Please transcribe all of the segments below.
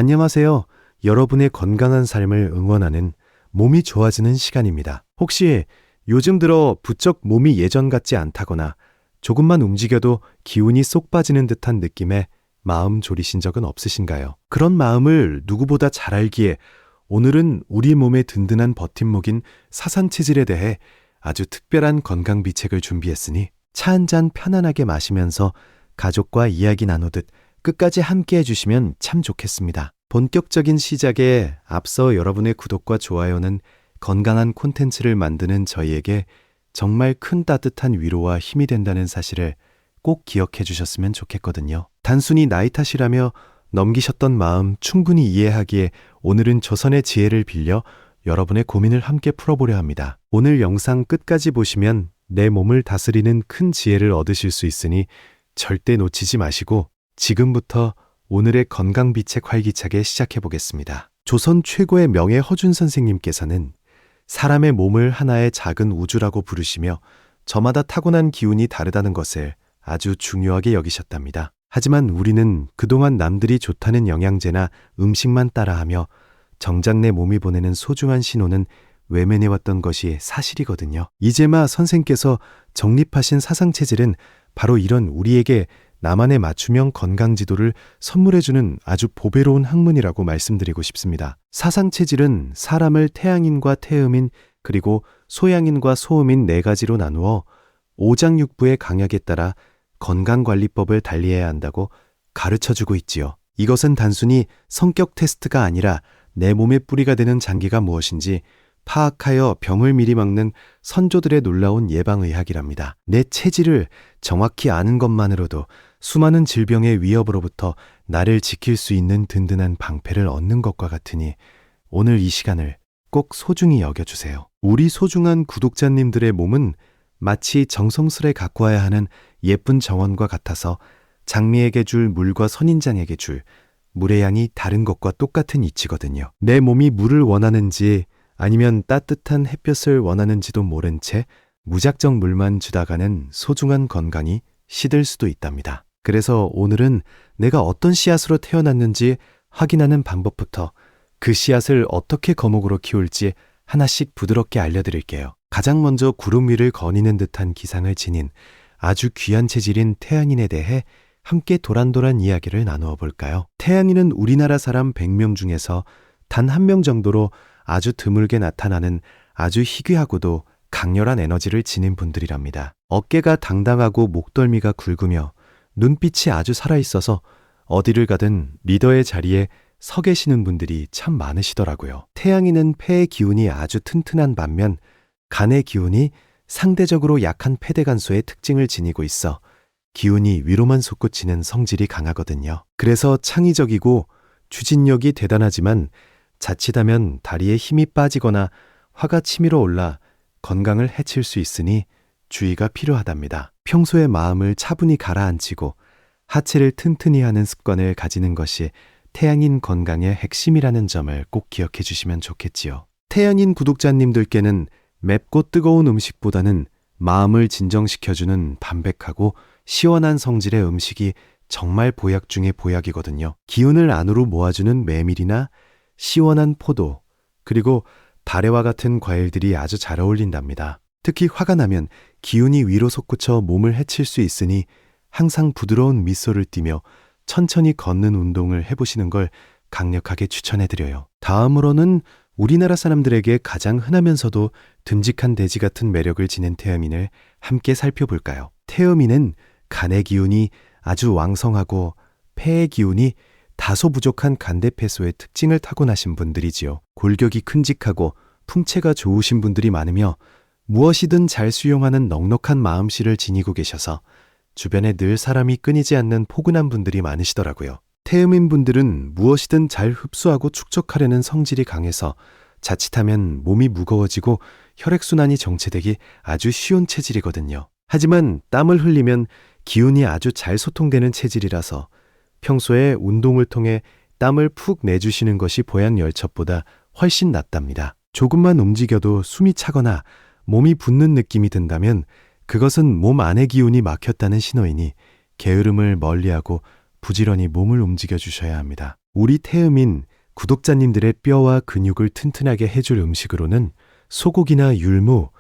안녕하세요. 여러분의 건강한 삶을 응원하는 몸이 좋아지는 시간입니다. 혹시 요즘 들어 부쩍 몸이 예전 같지 않다거나 조금만 움직여도 기운이 쏙 빠지는 듯한 느낌에 마음 졸이신 적은 없으신가요? 그런 마음을 누구보다 잘 알기에 오늘은 우리 몸의 든든한 버팀목인 사상체질에 대해 아주 특별한 건강 비책을 준비했으니 차 한 잔 편안하게 마시면서 가족과 이야기 나누듯 끝까지 함께 해주시면 참 좋겠습니다. 본격적인 시작에 앞서 여러분의 구독과 좋아요는 건강한 콘텐츠를 만드는 저희에게 정말 큰 따뜻한 위로와 힘이 된다는 사실을 꼭 기억해 주셨으면 좋겠거든요. 단순히 나이 탓이라며 넘기셨던 마음 충분히 이해하기에 오늘은 조선의 지혜를 빌려 여러분의 고민을 함께 풀어보려 합니다. 오늘 영상 끝까지 보시면 내 몸을 다스리는 큰 지혜를 얻으실 수 있으니 절대 놓치지 마시고 지금부터 오늘의 건강비책 활기차게 시작해 보겠습니다. 조선 최고의 명예 허준 선생님께서는 사람의 몸을 하나의 작은 우주라고 부르시며 저마다 타고난 기운이 다르다는 것을 아주 중요하게 여기셨답니다. 하지만 우리는 그동안 남들이 좋다는 영양제나 음식만 따라하며 정작 내 몸이 보내는 소중한 신호는 외면해왔던 것이 사실이거든요. 이제마 선생께서 정립하신 사상체질은 바로 이런 우리에게 나만의 맞춤형 건강지도를 선물해주는 아주 보배로운 학문이라고 말씀드리고 싶습니다. 사상체질은 사람을 태양인과 태음인 그리고 소양인과 소음인 네 가지로 나누어 오장육부의 강약에 따라 건강관리법을 달리해야 한다고 가르쳐주고 있지요. 이것은 단순히 성격 테스트가 아니라 내 몸의 뿌리가 되는 장기가 무엇인지 파악하여 병을 미리 막는 선조들의 놀라운 예방의학이랍니다. 내 체질을 정확히 아는 것만으로도 수많은 질병의 위협으로부터 나를 지킬 수 있는 든든한 방패를 얻는 것과 같으니 오늘 이 시간을 꼭 소중히 여겨주세요. 우리 소중한 구독자님들의 몸은 마치 정성스레 가꾸어야 하는 예쁜 정원과 같아서 장미에게 줄 물과 선인장에게 줄 물의 양이 다른 것과 똑같은 이치거든요. 내 몸이 물을 원하는지 아니면 따뜻한 햇볕을 원하는지도 모른 채 무작정 물만 주다가는 소중한 건강이 시들 수도 있답니다. 그래서 오늘은 내가 어떤 씨앗으로 태어났는지 확인하는 방법부터 그 씨앗을 어떻게 거목으로 키울지 하나씩 부드럽게 알려드릴게요. 가장 먼저 구름 위를 거니는 듯한 기상을 지닌 아주 귀한 체질인 태양인에 대해 함께 도란도란 이야기를 나누어 볼까요? 태양인은 우리나라 사람 100명 중에서 단 한 명 정도로 아주 드물게 나타나는 아주 희귀하고도 강렬한 에너지를 지닌 분들이랍니다. 어깨가 당당하고 목덜미가 굵으며 눈빛이 아주 살아있어서 어디를 가든 리더의 자리에 서 계시는 분들이 참 많으시더라고요. 태양인은 폐의 기운이 아주 튼튼한 반면 간의 기운이 상대적으로 약한 폐대간소의 특징을 지니고 있어 기운이 위로만 솟구치는 성질이 강하거든요. 그래서 창의적이고 추진력이 대단하지만 자칫하면 다리에 힘이 빠지거나 화가 치밀어 올라 건강을 해칠 수 있으니 주의가 필요하답니다. 평소에 마음을 차분히 가라앉히고 하체를 튼튼히 하는 습관을 가지는 것이 태양인 건강의 핵심이라는 점을 꼭 기억해 주시면 좋겠지요. 태양인 구독자님들께는 맵고 뜨거운 음식보다는 마음을 진정시켜주는 담백하고 시원한 성질의 음식이 정말 보약 중의 보약이거든요. 기운을 안으로 모아주는 메밀이나 시원한 포도, 그리고 다래와 같은 과일들이 아주 잘 어울린답니다. 특히 화가 나면 기운이 위로 솟구쳐 몸을 해칠 수 있으니 항상 부드러운 미소를 띠며 천천히 걷는 운동을 해보시는 걸 강력하게 추천해드려요. 다음으로는 우리나라 사람들에게 가장 흔하면서도 듬직한 돼지 같은 매력을 지닌 태음인을 함께 살펴볼까요? 태음인은 간의 기운이 아주 왕성하고 폐의 기운이 다소 부족한 간대폐소의 특징을 타고나신 분들이지요. 골격이 큼직하고 풍채가 좋으신 분들이 많으며 무엇이든 잘 수용하는 넉넉한 마음씨를 지니고 계셔서 주변에 늘 사람이 끊이지 않는 포근한 분들이 많으시더라고요. 태음인 분들은 무엇이든 잘 흡수하고 축적하려는 성질이 강해서 자칫하면 몸이 무거워지고 혈액순환이 정체되기 아주 쉬운 체질이거든요. 하지만 땀을 흘리면 기운이 아주 잘 소통되는 체질이라서 평소에 운동을 통해 땀을 푹 내주시는 것이 보양열첩보다 훨씬 낫답니다. 조금만 움직여도 숨이 차거나 몸이 붓는 느낌이 든다면 그것은 몸 안의 기운이 막혔다는 신호이니 게으름을 멀리하고 부지런히 몸을 움직여 주셔야 합니다. 우리 태음인 구독자님들의 뼈와 근육을 튼튼하게 해줄 음식으로는 소고기나 율무,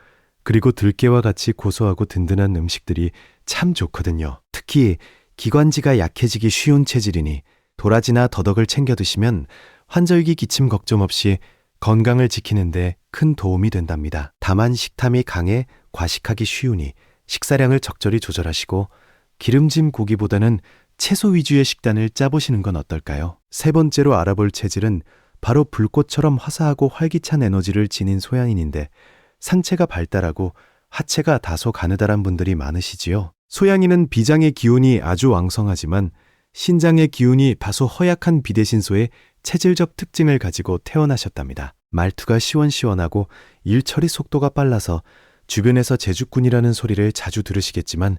그리고 들깨와 같이 고소하고 든든한 음식들이 참 좋거든요. 특히 기관지가 약해지기 쉬운 체질이니 도라지나 더덕을 챙겨 드시면 환절기 기침 걱정 없이 건강을 지키는데 큰 도움이 된답니다. 다만 식탐이 강해 과식하기 쉬우니 식사량을 적절히 조절하시고 기름진 고기보다는 채소 위주의 식단을 짜보시는 건 어떨까요? 세 번째로 알아볼 체질은 바로 불꽃처럼 화사하고 활기찬 에너지를 지닌 소양인인데 상체가 발달하고 하체가 다소 가느다란 분들이 많으시지요. 소양인은 비장의 기운이 아주 왕성하지만 신장의 기운이 다소 허약한 비대신소의 체질적 특징을 가지고 태어나셨답니다. 말투가 시원시원하고 일 처리 속도가 빨라서 주변에서 제주꾼이라는 소리를 자주 들으시겠지만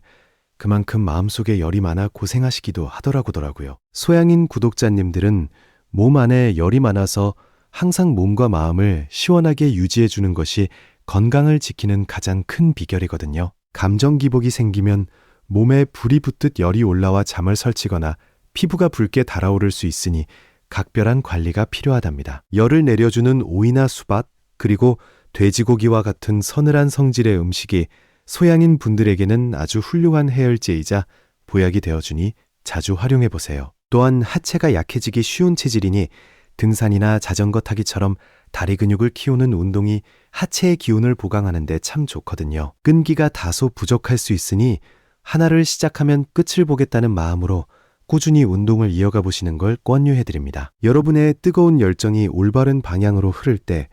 그만큼 마음속에 열이 많아 고생하시기도 하더라고요. 소양인 구독자님들은 몸 안에 열이 많아서 항상 몸과 마음을 시원하게 유지해 주는 것이 건강을 지키는 가장 큰 비결이거든요. 감정 기복이 생기면 몸에 불이 붙듯 열이 올라와 잠을 설치거나 피부가 붉게 달아오를 수 있으니 각별한 관리가 필요하답니다. 열을 내려주는 오이나 수박, 그리고 돼지고기와 같은 서늘한 성질의 음식이 소양인 분들에게는 아주 훌륭한 해열제이자 보약이 되어주니 자주 활용해보세요. 또한 하체가 약해지기 쉬운 체질이니 등산이나 자전거 타기처럼 다리 근육을 키우는 운동이 하체의 기운을 보강하는 데 참 좋거든요. 끈기가 다소 부족할 수 있으니 하나를 시작하면 끝을 보겠다는 마음으로 꾸준히 운동을 이어가 보시는 걸 권유해드립니다. 여러분의 뜨거운 열정이 올바른 방향으로 흐를 때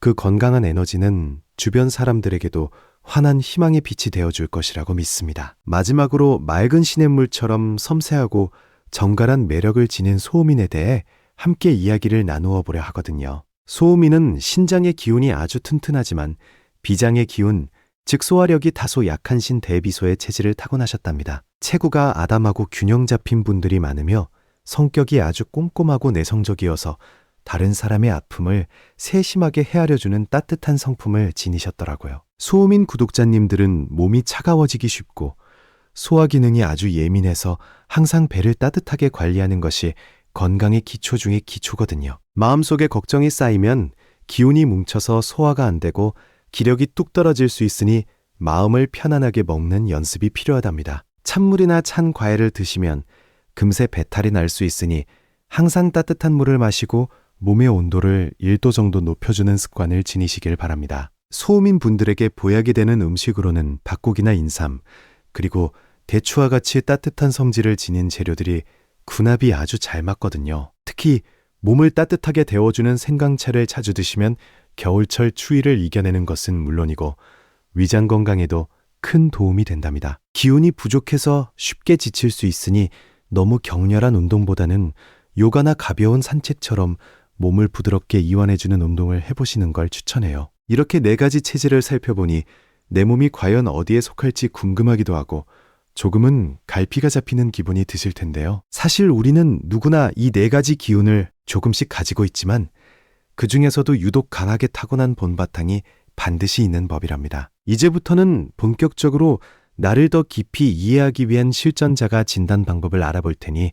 그 건강한 에너지는 주변 사람들에게도 환한 희망의 빛이 되어줄 것이라고 믿습니다. 마지막으로 맑은 시냇물처럼 섬세하고 정갈한 매력을 지닌 소음인에 대해 함께 이야기를 나누어 보려 하거든요. 소음인은 신장의 기운이 아주 튼튼하지만 비장의 기운, 즉 소화력이 다소 약한 신대비소의 체질을 타고나셨답니다. 체구가 아담하고 균형 잡힌 분들이 많으며 성격이 아주 꼼꼼하고 내성적이어서 다른 사람의 아픔을 세심하게 헤아려주는 따뜻한 성품을 지니셨더라고요. 소음인 구독자님들은 몸이 차가워지기 쉽고 소화 기능이 아주 예민해서 항상 배를 따뜻하게 관리하는 것이 건강의 기초 중의 기초거든요. 마음속에 걱정이 쌓이면 기운이 뭉쳐서 소화가 안 되고 기력이 뚝 떨어질 수 있으니 마음을 편안하게 먹는 연습이 필요하답니다. 찬물이나 찬 과일을 드시면 금세 배탈이 날 수 있으니 항상 따뜻한 물을 마시고 몸의 온도를 1도 정도 높여주는 습관을 지니시길 바랍니다. 소음인 분들에게 보약이 되는 음식으로는 닭고기나 인삼, 그리고 대추와 같이 따뜻한 성질을 지닌 재료들이 궁합이 아주 잘 맞거든요. 특히 몸을 따뜻하게 데워주는 생강차를 자주 드시면 겨울철 추위를 이겨내는 것은 물론이고 위장 건강에도 큰 도움이 된답니다. 기운이 부족해서 쉽게 지칠 수 있으니 너무 격렬한 운동보다는 요가나 가벼운 산책처럼 몸을 부드럽게 이완해주는 운동을 해보시는 걸 추천해요. 이렇게 4가지 체질을 살펴보니 내 몸이 과연 어디에 속할지 궁금하기도 하고 조금은 갈피가 잡히는 기분이 드실 텐데요. 사실 우리는 누구나 이 4가지 기운을 조금씩 가지고 있지만 그 중에서도 유독 강하게 타고난 본바탕이 반드시 있는 법이랍니다. 이제부터는 본격적으로 나를 더 깊이 이해하기 위한 실전자가 진단 방법을 알아볼 테니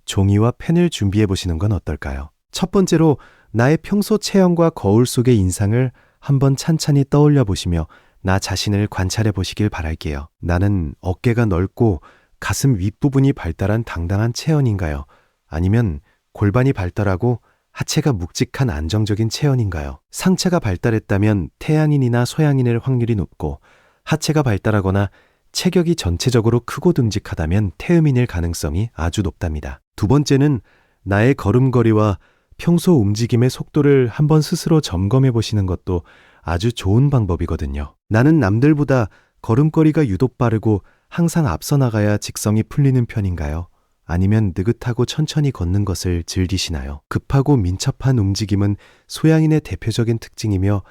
종이와 펜을 준비해 보시는 건 어떨까요? 첫 번째로 나의 평소 체형과 거울 속의 인상을 한번 찬찬히 떠올려 보시며 나 자신을 관찰해 보시길 바랄게요. 나는 어깨가 넓고 가슴 윗부분이 발달한 당당한 체형인가요? 아니면 골반이 발달하고 하체가 묵직한 안정적인 체형인가요? 상체가 발달했다면 태양인이나 소양인일 확률이 높고 하체가 발달하거나 체격이 전체적으로 크고 듬직하다면 태음인일 가능성이 아주 높답니다. 두 번째는 나의 걸음걸이와 평소 움직임의 속도를 한번 스스로 점검해 보시는 것도 아주 좋은 방법이거든요. 나는 남들보다 걸음걸이가 유독 빠르고 항상 앞서 나가야 직성이 풀리는 편인가요? 아니면 느긋하고 천천히 걷는 것을 즐기시나요? 급하고 민첩한 움직임은 소양인의 대표적인 특징이며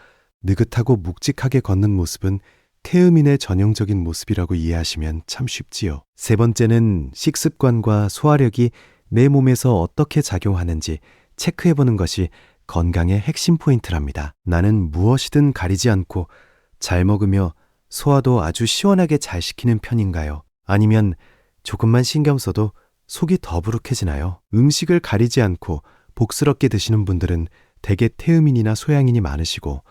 느긋하고 묵직하게 걷는 모습은 태음인의 전형적인 모습이라고 이해하시면 참 쉽지요. 세 번째는 식습관과 소화력이 내 몸에서 어떻게 작용하는지 체크해보는 것이 건강의 핵심 포인트랍니다. 나는 무엇이든 가리지 않고 잘 먹으며 소화도 아주 시원하게 잘 시키는 편인가요? 아니면 조금만 신경 써도 속이 더부룩해지나요? 음식을 가리지 않고 복스럽게 드시는 분들은 대개 태음인이나 소양인이 많으시고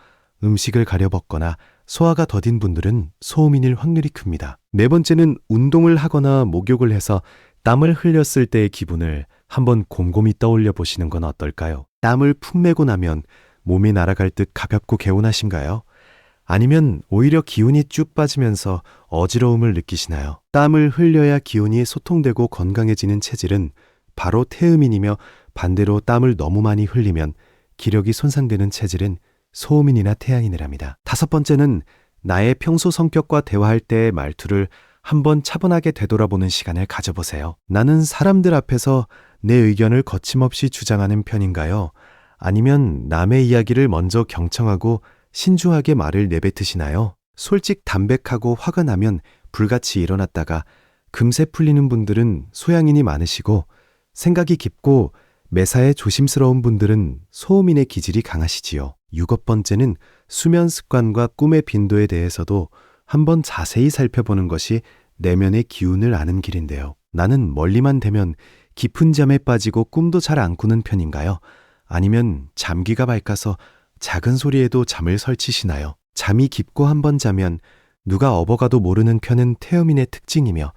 음식을 가려먹거나 소화가 더딘 분들은 소음인일 확률이 큽니다. 네 번째는 운동을 하거나 목욕을 해서 땀을 흘렸을 때의 기분을 한번 곰곰이 떠올려 보시는 건 어떨까요? 땀을 풋내고 나면 몸이 날아갈 듯 가볍고 개운하신가요? 아니면 오히려 기운이 쭉 빠지면서 어지러움을 느끼시나요? 땀을 흘려야 기운이 소통되고 건강해지는 체질은 바로 태음인이며 반대로 땀을 너무 많이 흘리면 기력이 손상되는 체질은 소음인이나 태양인이랍니다. 다섯 번째는 나의 평소 성격과 대화할 때의 말투를 한번 차분하게 되돌아보는 시간을 가져보세요. 나는 사람들 앞에서 내 의견을 거침없이 주장하는 편인가요? 아니면 남의 이야기를 먼저 경청하고 신중하게 말을 내뱉으시나요? 솔직 담백하고 화가 나면 불같이 일어났다가 금세 풀리는 분들은 소양인이 많으시고 생각이 깊고 매사에 조심스러운 분들은 소음인의 기질이 강하시지요. 일곱 번째는 수면 습관과 꿈의 빈도에 대해서도 한번 자세히 살펴보는 것이 내면의 기운을 아는 길인데요. 나는 멀리만 되면 깊은 잠에 빠지고 꿈도 잘 안 꾸는 편인가요? 아니면 잠기가 밝아서 작은 소리에도 잠을 설치시나요? 잠이 깊고 한번 자면 누가 업어가도 모르는 편은 태음인의 특징이며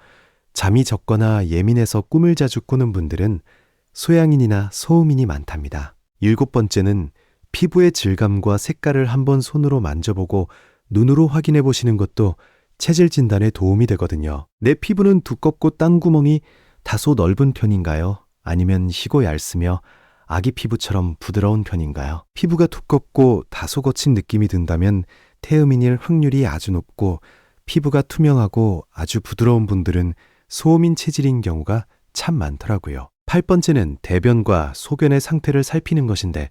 잠이 적거나 예민해서 꿈을 자주 꾸는 분들은 소양인이나 소음인이 많답니다. 일곱 번째는 피부의 질감과 색깔을 한번 손으로 만져보고 눈으로 확인해 보시는 것도 체질 진단에 도움이 되거든요. 내 피부는 두껍고 땀구멍이 다소 넓은 편인가요? 아니면 희고 얇으며 아기 피부처럼 부드러운 편인가요? 피부가 두껍고 다소 거친 느낌이 든다면 태음인일 확률이 아주 높고 피부가 투명하고 아주 부드러운 분들은 소음인 체질인 경우가 참 많더라고요. 8번째는 대변과 소변의 상태를 살피는 것인데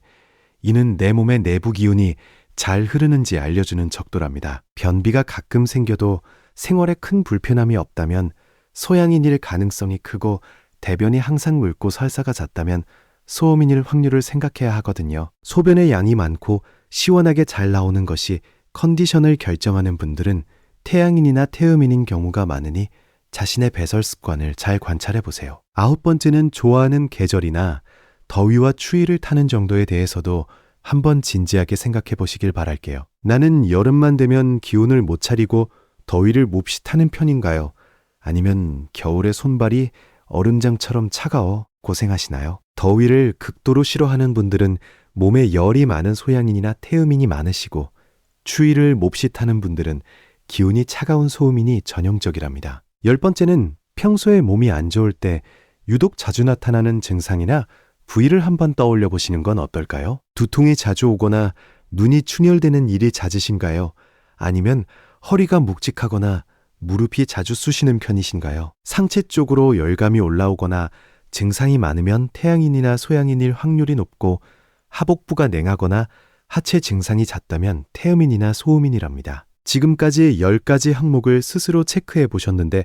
이는 내 몸의 내부 기운이 잘 흐르는지 알려주는 척도랍니다. 변비가 가끔 생겨도 생활에 큰 불편함이 없다면 소양인일 가능성이 크고 대변이 항상 묽고 설사가 잦다면 소음인일 확률을 생각해야 하거든요. 소변의 양이 많고 시원하게 잘 나오는 것이 컨디션을 결정하는 분들은 태양인이나 태음인인 경우가 많으니 자신의 배설 습관을 잘 관찰해 보세요. 9번째는 좋아하는 계절이나 더위와 추위를 타는 정도에 대해서도 한번 진지하게 생각해 보시길 바랄게요. 나는 여름만 되면 기운을 못 차리고 더위를 몹시 타는 편인가요? 아니면 겨울에 손발이 얼음장처럼 차가워 고생하시나요? 더위를 극도로 싫어하는 분들은 몸에 열이 많은 소양인이나 태음인이 많으시고 추위를 몹시 타는 분들은 기운이 차가운 소음인이 전형적이랍니다. 10번째는 평소에 몸이 안 좋을 때 유독 자주 나타나는 증상이나 부위를 한번 떠올려 보시는 건 어떨까요? 두통이 자주 오거나 눈이 충혈되는 일이 잦으신가요? 아니면 허리가 묵직하거나 무릎이 자주 쑤시는 편이신가요? 상체 쪽으로 열감이 올라오거나 증상이 많으면 태양인이나 소양인일 확률이 높고 하복부가 냉하거나 하체 증상이 잦다면 태음인이나 소음인이랍니다. 지금까지 10가지 항목을 스스로 체크해 보셨는데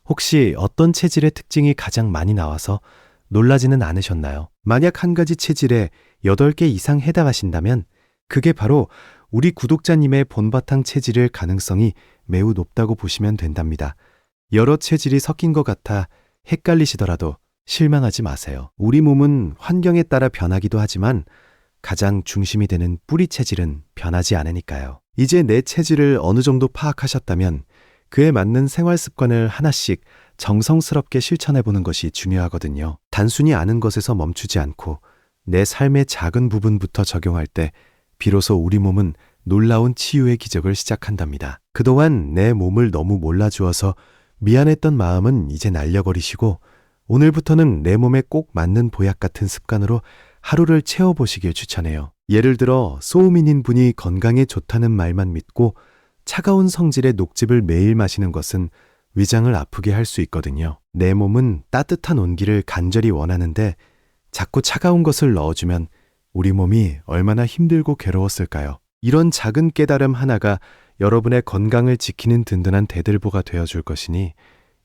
혹시 어떤 체질의 특징이 가장 많이 나와서 놀라지는 않으셨나요? 만약 한 가지 체질에 8개 이상 해당하신다면 그게 바로 우리 구독자님의 본바탕 체질일 가능성이 매우 높다고 보시면 된답니다. 여러 체질이 섞인 것 같아 헷갈리시더라도 실망하지 마세요. 우리 몸은 환경에 따라 변하기도 하지만 가장 중심이 되는 뿌리 체질은 변하지 않으니까요. 이제 내 체질을 어느 정도 파악하셨다면 그에 맞는 생활 습관을 하나씩 정성스럽게 실천해 보는 것이 중요하거든요. 단순히 아는 것에서 멈추지 않고 내 삶의 작은 부분부터 적용할 때 비로소 우리 몸은 놀라운 치유의 기적을 시작한답니다. 그동안 내 몸을 너무 몰라주어서 미안했던 마음은 이제 날려버리시고 오늘부터는 내 몸에 꼭 맞는 보약 같은 습관으로 하루를 채워보시길 추천해요. 예를 들어 소음인인 분이 건강에 좋다는 말만 믿고 차가운 성질의 녹즙을 매일 마시는 것은 위장을 아프게 할 수 있거든요. 내 몸은 따뜻한 온기를 간절히 원하는데 자꾸 차가운 것을 넣어주면 우리 몸이 얼마나 힘들고 괴로웠을까요? 이런 작은 깨달음 하나가 여러분의 건강을 지키는 든든한 대들보가 되어줄 것이니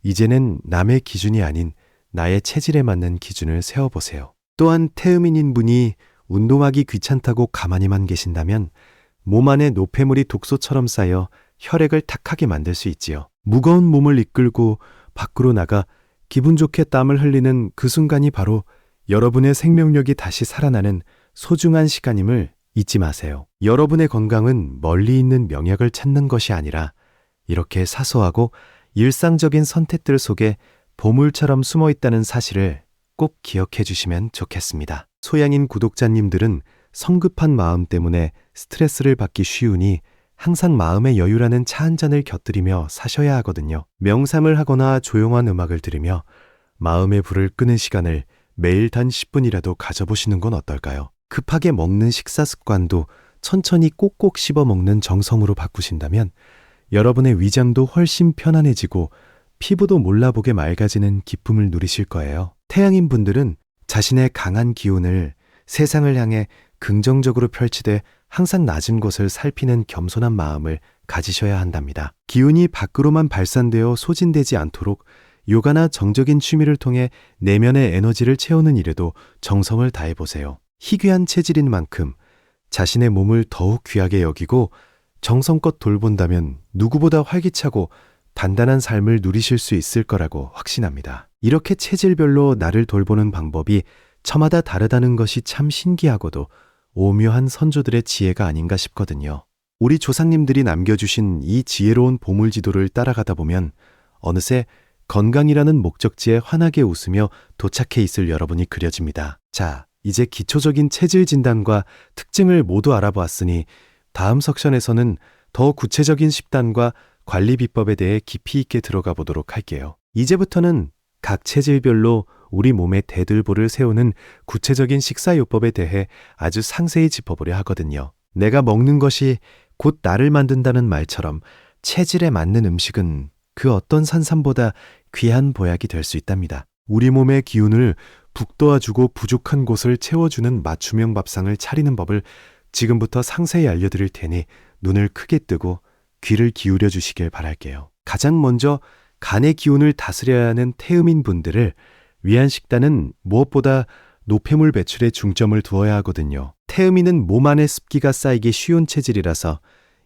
이제는 남의 기준이 아닌 나의 체질에 맞는 기준을 세워보세요. 또한 태음인인 분이 운동하기 귀찮다고 가만히만 계신다면 몸 안에 노폐물이 독소처럼 쌓여 혈액을 탁하게 만들 수 있지요. 무거운 몸을 이끌고 밖으로 나가 기분 좋게 땀을 흘리는 그 순간이 바로 여러분의 생명력이 다시 살아나는 소중한 시간임을 잊지 마세요. 여러분의 건강은 멀리 있는 명약을 찾는 것이 아니라 이렇게 사소하고 일상적인 선택들 속에 보물처럼 숨어 있다는 사실을 꼭 기억해 주시면 좋겠습니다. 소양인 구독자님들은 성급한 마음 때문에 스트레스를 받기 쉬우니 항상 마음의 여유라는 차 한 잔을 곁들이며 사셔야 하거든요. 명상을 하거나 조용한 음악을 들으며 마음의 불을 끄는 시간을 매일 단 10분이라도 가져보시는 건 어떨까요? 급하게 먹는 식사 습관도 천천히 꼭꼭 씹어 먹는 정성으로 바꾸신다면 여러분의 위장도 훨씬 편안해지고 피부도 몰라보게 맑아지는 기쁨을 누리실 거예요. 태양인 분들은 자신의 강한 기운을 세상을 향해 긍정적으로 펼치되 항상 낮은 곳을 살피는 겸손한 마음을 가지셔야 한답니다. 기운이 밖으로만 발산되어 소진되지 않도록 요가나 정적인 취미를 통해 내면의 에너지를 채우는 일에도 정성을 다해보세요. 희귀한 체질인 만큼 자신의 몸을 더욱 귀하게 여기고 정성껏 돌본다면 누구보다 활기차고 단단한 삶을 누리실 수 있을 거라고 확신합니다. 이렇게 체질별로 나를 돌보는 방법이 저마다 다르다는 것이 참 신기하고도 오묘한 선조들의 지혜가 아닌가 싶거든요. 우리 조상님들이 남겨주신 이 지혜로운 보물지도를 따라가다 보면 어느새 건강이라는 목적지에 환하게 웃으며 도착해 있을 여러분이 그려집니다. 자, 이제 기초적인 체질 진단과 특징을 모두 알아보았으니 다음 섹션에서는 더 구체적인 식단과 관리 비법에 대해 깊이 있게 들어가 보도록 할게요. 이제부터는 각 체질별로 우리 몸의 대들보를 세우는 구체적인 식사요법에 대해 아주 상세히 짚어보려 하거든요. 내가 먹는 것이 곧 나를 만든다는 말처럼 체질에 맞는 음식은 그 어떤 산삼보다 귀한 보약이 될 수 있답니다. 우리 몸의 기운을 북돋아주고 부족한 곳을 채워주는 맞춤형 밥상을 차리는 법을 지금부터 상세히 알려드릴 테니 눈을 크게 뜨고 귀를 기울여 주시길 바랄게요. 가장 먼저 간의 기운을 다스려야 하는 태음인 분들을 위한 식단은 무엇보다 노폐물 배출에 중점을 두어야 하거든요. 태음인은 몸 안에 습기가 쌓이기 쉬운 체질이라서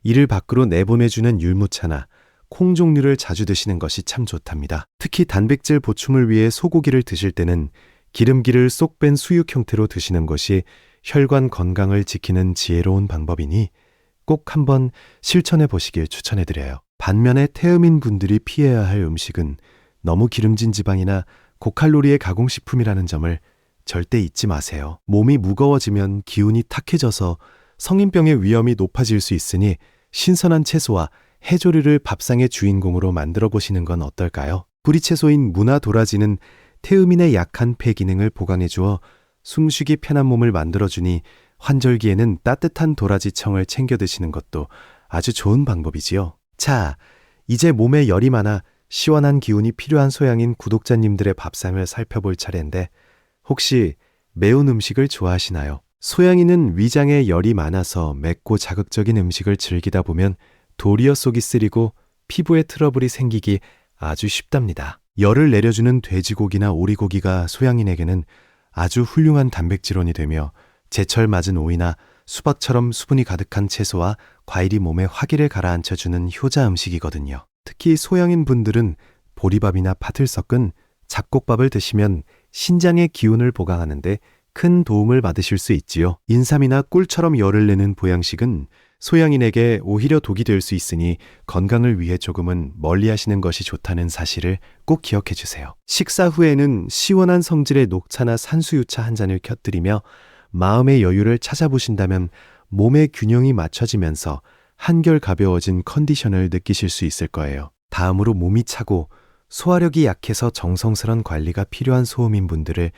이를 밖으로 내보내주는 율무차나 콩 종류를 자주 드시는 것이 참 좋답니다. 특히 단백질 보충을 위해 소고기를 드실 때는 기름기를 쏙 뺀 수육 형태로 드시는 것이 혈관 건강을 지키는 지혜로운 방법이니 꼭 한번 실천해 보시길 추천해드려요. 반면에 태음인 분들이 피해야 할 음식은 너무 기름진 지방이나 고칼로리의 가공식품이라는 점을 절대 잊지 마세요. 몸이 무거워지면 기운이 탁해져서 성인병의 위험이 높아질 수 있으니 신선한 채소와 해조류를 밥상의 주인공으로 만들어 보시는 건 어떨까요? 뿌리채소인 무나 도라지는 태음인의 약한 폐 기능을 보강해 주어 숨쉬기 편한 몸을 만들어주니 환절기에는 따뜻한 도라지청을 챙겨 드시는 것도 아주 좋은 방법이지요. 자, 이제 몸에 열이 많아 시원한 기운이 필요한 소양인 구독자님들의 밥상을 살펴볼 차례인데 혹시 매운 음식을 좋아하시나요? 소양인은 위장에 열이 많아서 맵고 자극적인 음식을 즐기다 보면 도리어 속이 쓰리고 피부에 트러블이 생기기 아주 쉽답니다. 열을 내려주는 돼지고기나 오리고기가 소양인에게는 아주 훌륭한 단백질원이 되며 제철 맞은 오이나 수박처럼 수분이 가득한 채소와 과일이 몸에 화기를 가라앉혀주는 효자 음식이거든요. 특히 소양인 분들은 보리밥이나 팥을 섞은 잡곡밥을 드시면 신장의 기운을 보강하는데 큰 도움을 받으실 수 있지요. 인삼이나 꿀처럼 열을 내는 보양식은 소양인에게 오히려 독이 될 수 있으니 건강을 위해 조금은 멀리 하시는 것이 좋다는 사실을 꼭 기억해 주세요. 식사 후에는 시원한 성질의 녹차나 산수유차 한 잔을 곁들이며 마음의 여유를 찾아보신다면 몸의 균형이 맞춰지면서 한결 가벼워진 컨디션을 느끼실 수 있을 거예요. 다음으로 몸이 차고 소화력이 약해서 정성스런 관리가 필요한 소음인 분들을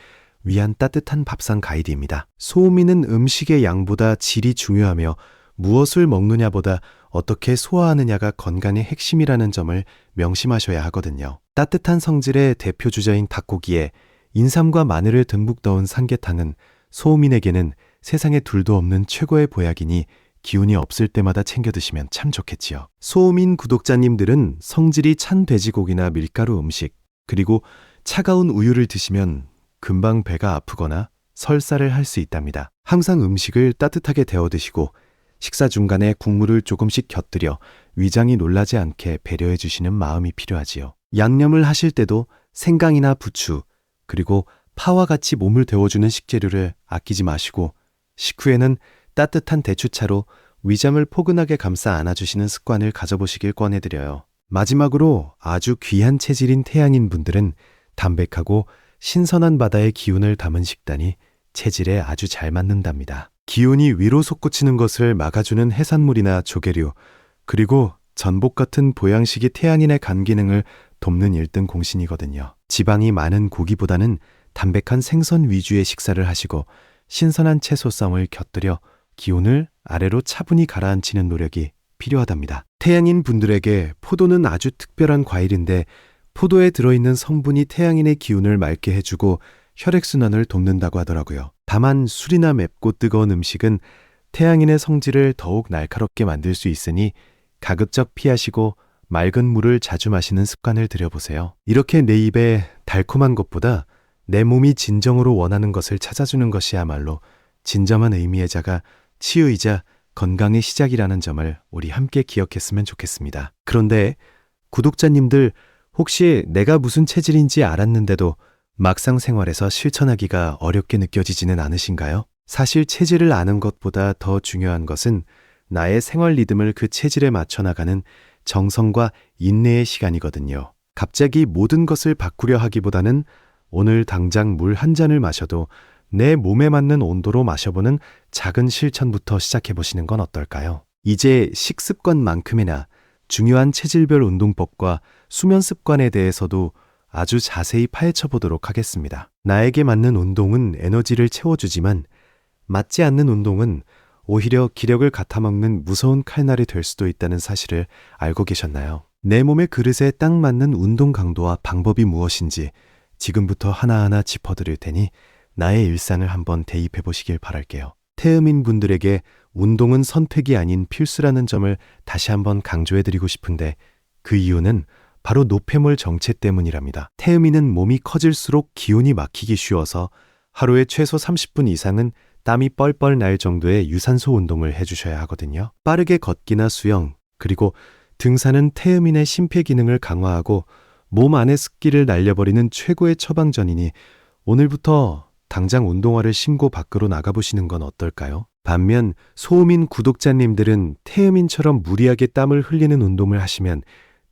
위한 따뜻한 밥상 가이드입니다. 소음인은 음식의 양보다 질이 중요하며 무엇을 먹느냐보다 어떻게 소화하느냐가 건강의 핵심이라는 점을 명심하셔야 하거든요. 따뜻한 성질의 대표 주자인 닭고기에 인삼과 마늘을 듬뿍 넣은 삼계탕은 소음인에게는 세상에 둘도 없는 최고의 보약이니 기운이 없을 때마다 챙겨 드시면 참 좋겠지요. 소음인 구독자님들은 성질이 찬 돼지고기나 밀가루 음식, 그리고 차가운 우유를 드시면 금방 배가 아프거나 설사를 할 수 있답니다. 항상 음식을 따뜻하게 데워 드시고 식사 중간에 국물을 조금씩 곁들여 위장이 놀라지 않게 배려해 주시는 마음이 필요하지요. 양념을 하실 때도 생강이나 부추, 그리고 파와 같이 몸을 데워주는 식재료를 아끼지 마시고 식후에는 따뜻한 대추차로 위장을 포근하게 감싸 안아주시는 습관을 가져보시길 권해드려요. 마지막으로 아주 귀한 체질인 태양인 분들은 담백하고 신선한 바다의 기운을 담은 식단이 체질에 아주 잘 맞는답니다. 기운이 위로 솟구치는 것을 막아주는 해산물이나 조개류, 그리고 전복 같은 보양식이 태양인의 간 기능을 돕는 1등 공신이거든요. 지방이 많은 고기보다는 담백한 생선 위주의 식사를 하시고 신선한 채소쌈을 곁들여 기운을 아래로 차분히 가라앉히는 노력이 필요하답니다. 태양인 분들에게 포도는 아주 특별한 과일인데 포도에 들어있는 성분이 태양인의 기운을 맑게 해주고 혈액순환을 돕는다고 하더라고요. 다만 술이나 맵고 뜨거운 음식은 태양인의 성질을 더욱 날카롭게 만들 수 있으니 가급적 피하시고 맑은 물을 자주 마시는 습관을 들여보세요. 이렇게 내 입에 달콤한 것보다 내 몸이 진정으로 원하는 것을 찾아주는 것이야말로 진정한 의미의 자가 치유이자 건강의 시작이라는 점을 우리 함께 기억했으면 좋겠습니다. 그런데 구독자님들, 혹시 내가 무슨 체질인지 알았는데도 막상 생활에서 실천하기가 어렵게 느껴지지는 않으신가요? 사실 체질을 아는 것보다 더 중요한 것은 나의 생활 리듬을 그 체질에 맞춰 나가는 정성과 인내의 시간이거든요. 갑자기 모든 것을 바꾸려 하기보다는 오늘 당장 물 한 잔을 마셔도 내 몸에 맞는 온도로 마셔보는 작은 실천부터 시작해보시는 건 어떨까요? 이제 식습관만큼이나 중요한 체질별 운동법과 수면 습관에 대해서도 아주 자세히 파헤쳐 보도록 하겠습니다. 나에게 맞는 운동은 에너지를 채워주지만 맞지 않는 운동은 오히려 기력을 갖아먹는 무서운 칼날이 될 수도 있다는 사실을 알고 계셨나요? 내 몸의 그릇에 딱 맞는 운동 강도와 방법이 무엇인지 지금부터 하나하나 짚어드릴 테니 나의 일상을 한번 대입해 보시길 바랄게요. 태음인 분들에게 운동은 선택이 아닌 필수라는 점을 다시 한번 강조해드리고 싶은데 그 이유는 바로 노폐물 정체 때문이랍니다. 태음인은 몸이 커질수록 기운이 막히기 쉬워서 하루에 최소 30분 이상은 땀이 뻘뻘 날 정도의 유산소 운동을 해주셔야 하거든요. 빠르게 걷기나 수영, 그리고 등산은 태음인의 심폐 기능을 강화하고 몸 안의 습기를 날려버리는 최고의 처방전이니 오늘부터 당장 운동화를 신고 밖으로 나가보시는 건 어떨까요? 반면 소음인 구독자님들은 태음인처럼 무리하게 땀을 흘리는 운동을 하시면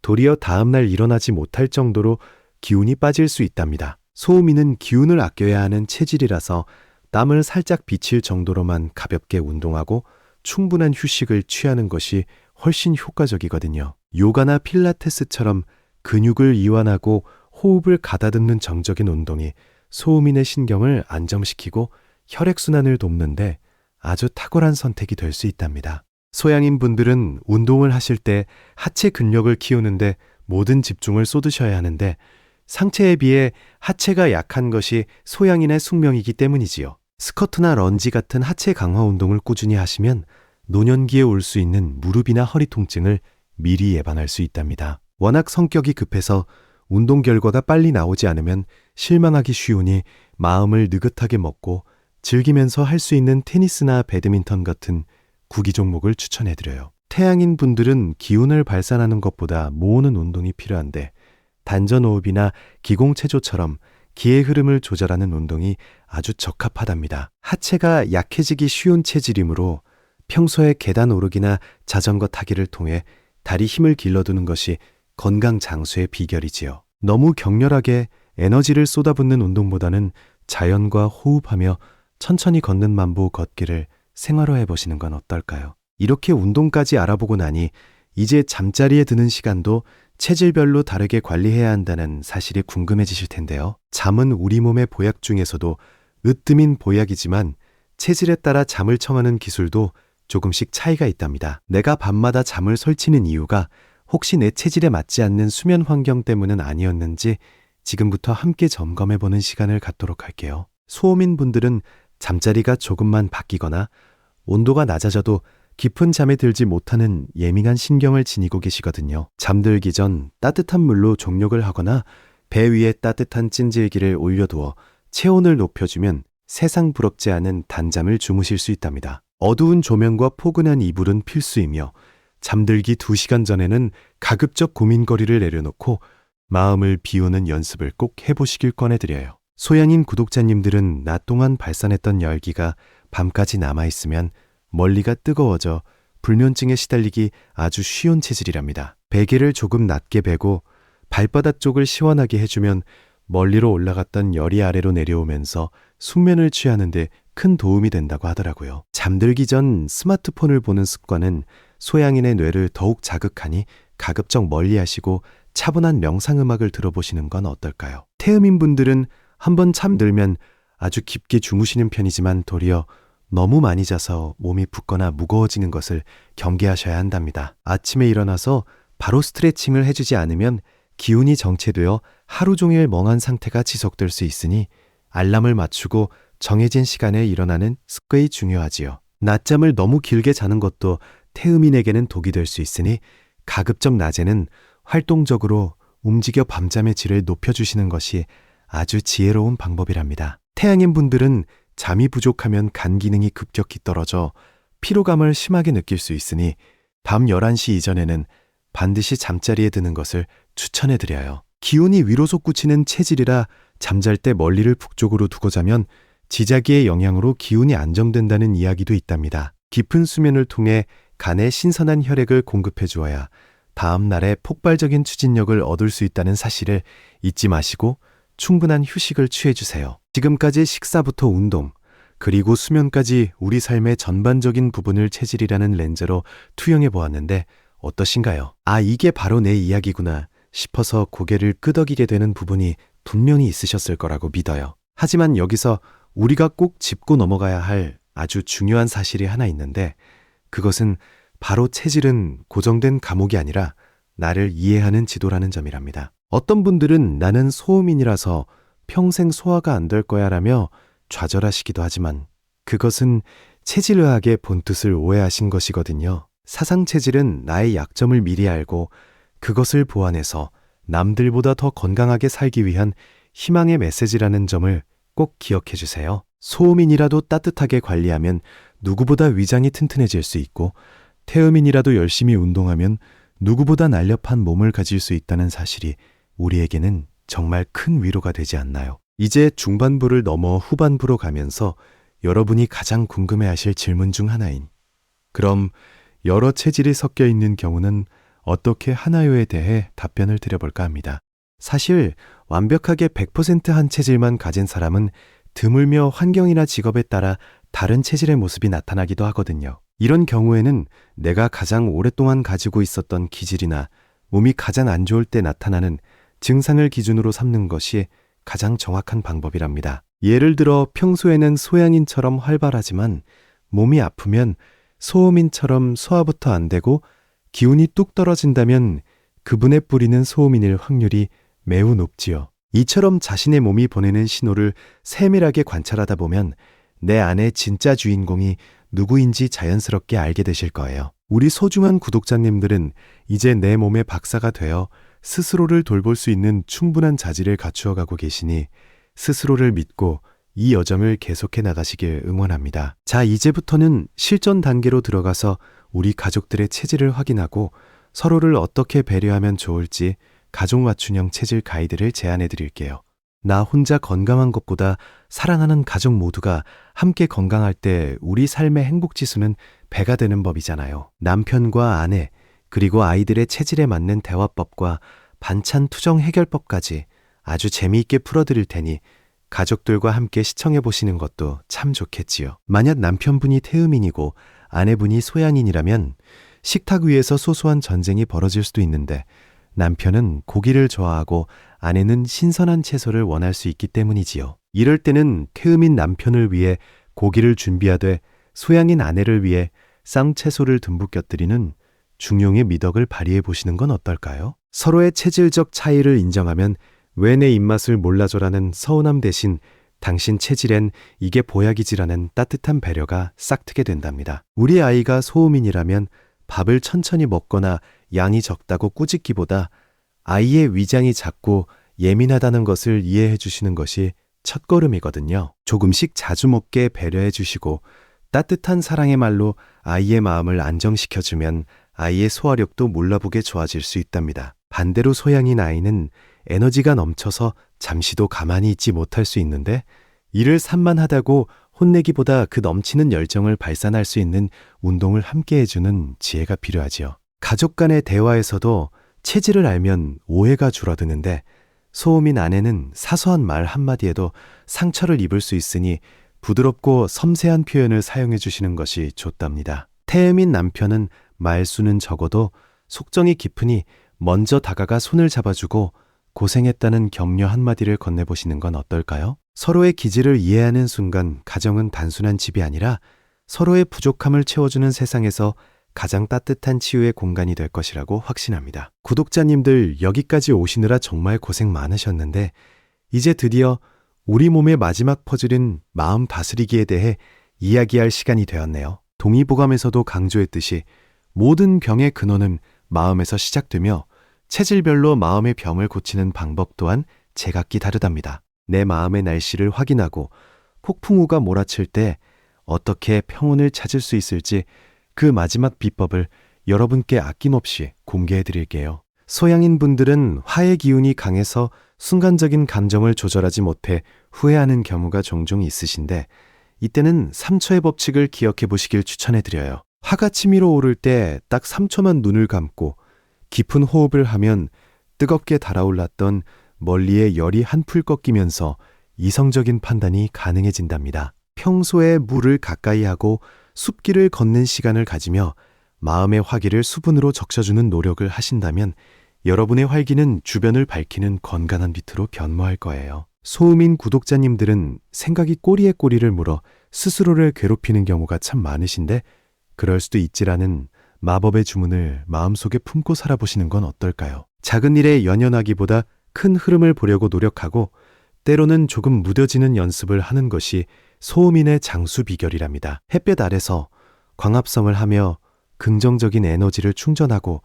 도리어 다음날 일어나지 못할 정도로 기운이 빠질 수 있답니다. 소음인은 기운을 아껴야 하는 체질이라서 땀을 살짝 비칠 정도로만 가볍게 운동하고 충분한 휴식을 취하는 것이 훨씬 효과적이거든요. 요가나 필라테스처럼 근육을 이완하고 호흡을 가다듬는 정적인 운동이 소음인의 신경을 안정시키고 혈액순환을 돕는데 아주 탁월한 선택이 될 수 있답니다. 소양인 분들은 운동을 하실 때 하체 근력을 키우는데 모든 집중을 쏟으셔야 하는데 상체에 비해 하체가 약한 것이 소양인의 숙명이기 때문이지요. 스쿼트나 런지 같은 하체 강화 운동을 꾸준히 하시면 노년기에 올 수 있는 무릎이나 허리 통증을 미리 예방할 수 있답니다. 워낙 성격이 급해서 운동 결과가 빨리 나오지 않으면 실망하기 쉬우니 마음을 느긋하게 먹고 즐기면서 할 수 있는 테니스나 배드민턴 같은 구기 종목을 추천해드려요. 태양인 분들은 기운을 발산하는 것보다 모으는 운동이 필요한데 단전호흡이나 기공체조처럼 기의 흐름을 조절하는 운동이 아주 적합하답니다. 하체가 약해지기 쉬운 체질이므로 평소에 계단 오르기나 자전거 타기를 통해 다리 힘을 길러두는 것이 건강 장수의 비결이지요. 너무 격렬하게 에너지를 쏟아붓는 운동보다는 자연과 호흡하며 천천히 걷는 만보 걷기를 생활화해 보시는 건 어떨까요? 이렇게 운동까지 알아보고 나니 이제 잠자리에 드는 시간도 체질별로 다르게 관리해야 한다는 사실이 궁금해지실 텐데요. 잠은 우리 몸의 보약 중에서도 으뜸인 보약이지만 체질에 따라 잠을 청하는 기술도 조금씩 차이가 있답니다. 내가 밤마다 잠을 설치는 이유가 혹시 내 체질에 맞지 않는 수면 환경 때문은 아니었는지 지금부터 함께 점검해보는 시간을 갖도록 할게요. 소음인 분들은 잠자리가 조금만 바뀌거나 온도가 낮아져도 깊은 잠에 들지 못하는 예민한 신경을 지니고 계시거든요. 잠들기 전 따뜻한 물로 종욕을 하거나 배 위에 따뜻한 찜질기를 올려두어 체온을 높여주면 세상 부럽지 않은 단잠을 주무실 수 있답니다. 어두운 조명과 포근한 이불은 필수이며 잠들기 2시간 전에는 가급적 고민거리를 내려놓고 마음을 비우는 연습을 꼭 해보시길 권해드려요. 소양인 구독자님들은 낮 동안 발산했던 열기가 밤까지 남아있으면 멀리가 뜨거워져 불면증에 시달리기 아주 쉬운 체질이랍니다. 베개를 조금 낮게 베고 발바닥 쪽을 시원하게 해주면 멀리로 올라갔던 열이 아래로 내려오면서 숙면을 취하는데 큰 도움이 된다고 하더라고요. 잠들기 전 스마트폰을 보는 습관은 소양인의 뇌를 더욱 자극하니 가급적 멀리하시고 차분한 명상음악을 들어보시는 건 어떨까요? 태음인 분들은 한번 잠들면 아주 깊게 주무시는 편이지만 도리어 너무 많이 자서 몸이 붓거나 무거워지는 것을 경계하셔야 한답니다. 아침에 일어나서 바로 스트레칭을 해주지 않으면 기운이 정체되어 하루 종일 멍한 상태가 지속될 수 있으니 알람을 맞추고 정해진 시간에 일어나는 습관이 중요하지요. 낮잠을 너무 길게 자는 것도 태음인에게는 독이 될 수 있으니 가급적 낮에는 활동적으로 움직여 밤잠의 질을 높여주시는 것이 아주 지혜로운 방법이랍니다. 태양인 분들은 잠이 부족하면 간 기능이 급격히 떨어져 피로감을 심하게 느낄 수 있으니 밤 11시 이전에는 반드시 잠자리에 드는 것을 추천해드려요. 기운이 위로 솟구치는 체질이라 잠잘 때 멀리를 북쪽으로 두고 자면 지자기의 영향으로 기운이 안정된다는 이야기도 있답니다. 깊은 수면을 통해 간에 신선한 혈액을 공급해 주어야 다음 날에 폭발적인 추진력을 얻을 수 있다는 사실을 잊지 마시고 충분한 휴식을 취해주세요. 지금까지 식사부터 운동, 그리고 수면까지 우리 삶의 전반적인 부분을 체질이라는 렌즈로 투영해 보았는데 어떠신가요? 아, 이게 바로 내 이야기구나 싶어서 고개를 끄덕이게 되는 부분이 분명히 있으셨을 거라고 믿어요. 하지만 여기서 우리가 꼭 짚고 넘어가야 할 아주 중요한 사실이 하나 있는데 그것은 바로 체질은 고정된 과목이 아니라 나를 이해하는 지도라는 점이랍니다. 어떤 분들은 나는 소음인이라서 평생 소화가 안 될 거야 라며 좌절하시기도 하지만 그것은 체질의학의 본뜻을 오해하신 것이거든요. 사상체질은 나의 약점을 미리 알고 그것을 보완해서 남들보다 더 건강하게 살기 위한 희망의 메시지라는 점을 꼭 기억해 주세요. 소음인이라도 따뜻하게 관리하면 누구보다 위장이 튼튼해질 수 있고 태음인이라도 열심히 운동하면 누구보다 날렵한 몸을 가질 수 있다는 사실이 우리에게는 정말 큰 위로가 되지 않나요? 이제 중반부를 넘어 후반부로 가면서 여러분이 가장 궁금해하실 질문 중 하나인 그럼 여러 체질이 섞여 있는 경우는 어떻게 하나요에 대해 답변을 드려볼까 합니다. 사실 완벽하게 100% 한 체질만 가진 사람은 드물며 환경이나 직업에 따라 다른 체질의 모습이 나타나기도 하거든요. 이런 경우에는 내가 가장 오랫동안 가지고 있었던 기질이나 몸이 가장 안 좋을 때 나타나는 증상을 기준으로 삼는 것이 가장 정확한 방법이랍니다. 예를 들어 평소에는 소양인처럼 활발하지만 몸이 아프면 소음인처럼 소화부터 안 되고 기운이 뚝 떨어진다면 그분의 뿌리는 소음인일 확률이 매우 높지요. 이처럼 자신의 몸이 보내는 신호를 세밀하게 관찰하다 보면 내 안의 진짜 주인공이 누구인지 자연스럽게 알게 되실 거예요. 우리 소중한 구독자님들은 이제 내 몸의 박사가 되어 스스로를 돌볼 수 있는 충분한 자질을 갖추어가고 계시니 스스로를 믿고 이 여정을 계속해 나가시길 응원합니다. 자, 이제부터는 실전 단계로 들어가서 우리 가족들의 체질을 확인하고 서로를 어떻게 배려하면 좋을지 가족 맞춤형 체질 가이드를 제안해 드릴게요. 나 혼자 건강한 것보다 사랑하는 가족 모두가 함께 건강할 때 우리 삶의 행복지수는 배가 되는 법이잖아요. 남편과 아내, 그리고 아이들의 체질에 맞는 대화법과 반찬 투정 해결법까지 아주 재미있게 풀어드릴 테니 가족들과 함께 시청해 보시는 것도 참 좋겠지요. 만약 남편분이 태음인이고 아내분이 소양인이라면 식탁 위에서 소소한 전쟁이 벌어질 수도 있는데 남편은 고기를 좋아하고 아내는 신선한 채소를 원할 수 있기 때문이지요. 이럴 때는 태음인 남편을 위해 고기를 준비하되 소양인 아내를 위해 쌍채소를 듬뿍 곁들이는 중용의 미덕을 발휘해 보시는 건 어떨까요? 서로의 체질적 차이를 인정하면 왜 내 입맛을 몰라줘라는 서운함 대신 당신 체질엔 이게 보약이지라는 따뜻한 배려가 싹트게 된답니다. 우리 아이가 소음인이라면 밥을 천천히 먹거나 양이 적다고 꾸짖기보다 아이의 위장이 작고 예민하다는 것을 이해해 주시는 것이 첫걸음이거든요. 조금씩 자주 먹게 배려해 주시고 따뜻한 사랑의 말로 아이의 마음을 안정시켜주면 아이의 소화력도 몰라보게 좋아질 수 있답니다. 반대로 소양인 아이는 에너지가 넘쳐서 잠시도 가만히 있지 못할 수 있는데 일을 산만하다고 혼내기보다 그 넘치는 열정을 발산할 수 있는 운동을 함께 해주는 지혜가 필요하지요. 가족 간의 대화에서도 체질을 알면 오해가 줄어드는데 소음인 아내는 사소한 말 한마디에도 상처를 입을 수 있으니 부드럽고 섬세한 표현을 사용해 주시는 것이 좋답니다. 태음인 남편은 말수는 적어도 속정이 깊으니 먼저 다가가 손을 잡아주고 고생했다는 격려 한마디를 건네보시는 건 어떨까요? 서로의 기질을 이해하는 순간 가정은 단순한 집이 아니라 서로의 부족함을 채워주는 세상에서 가장 따뜻한 치유의 공간이 될 것이라고 확신합니다. 구독자님들 여기까지 오시느라 정말 고생 많으셨는데 이제 드디어 우리 몸의 마지막 퍼즐인 마음 다스리기에 대해 이야기할 시간이 되었네요. 동의보감에서도 강조했듯이 모든 병의 근원은 마음에서 시작되며 체질별로 마음의 병을 고치는 방법 또한 제각기 다르답니다. 내 마음의 날씨를 확인하고 폭풍우가 몰아칠 때 어떻게 평온을 찾을 수 있을지 그 마지막 비법을 여러분께 아낌없이 공개해 드릴게요. 소양인 분들은 화의 기운이 강해서 순간적인 감정을 조절하지 못해 후회하는 경우가 종종 있으신데 이때는 3초의 법칙을 기억해 보시길 추천해 드려요. 화가 치밀어 오를 때 딱 3초만 눈을 감고 깊은 호흡을 하면 뜨겁게 달아올랐던 멀리의 열이 한풀 꺾이면서 이성적인 판단이 가능해진답니다. 평소에 물을 가까이 하고 숲길을 걷는 시간을 가지며 마음의 화기를 수분으로 적셔주는 노력을 하신다면 여러분의 활기는 주변을 밝히는 건강한 빛으로 변모할 거예요. 소음인 구독자님들은 생각이 꼬리에 꼬리를 물어 스스로를 괴롭히는 경우가 참 많으신데 그럴 수도 있지라는 마법의 주문을 마음속에 품고 살아보시는 건 어떨까요? 작은 일에 연연하기보다 큰 흐름을 보려고 노력하고 때로는 조금 무뎌지는 연습을 하는 것이 소음인의 장수 비결이랍니다. 햇볕 아래서 광합성을 하며 긍정적인 에너지를 충전하고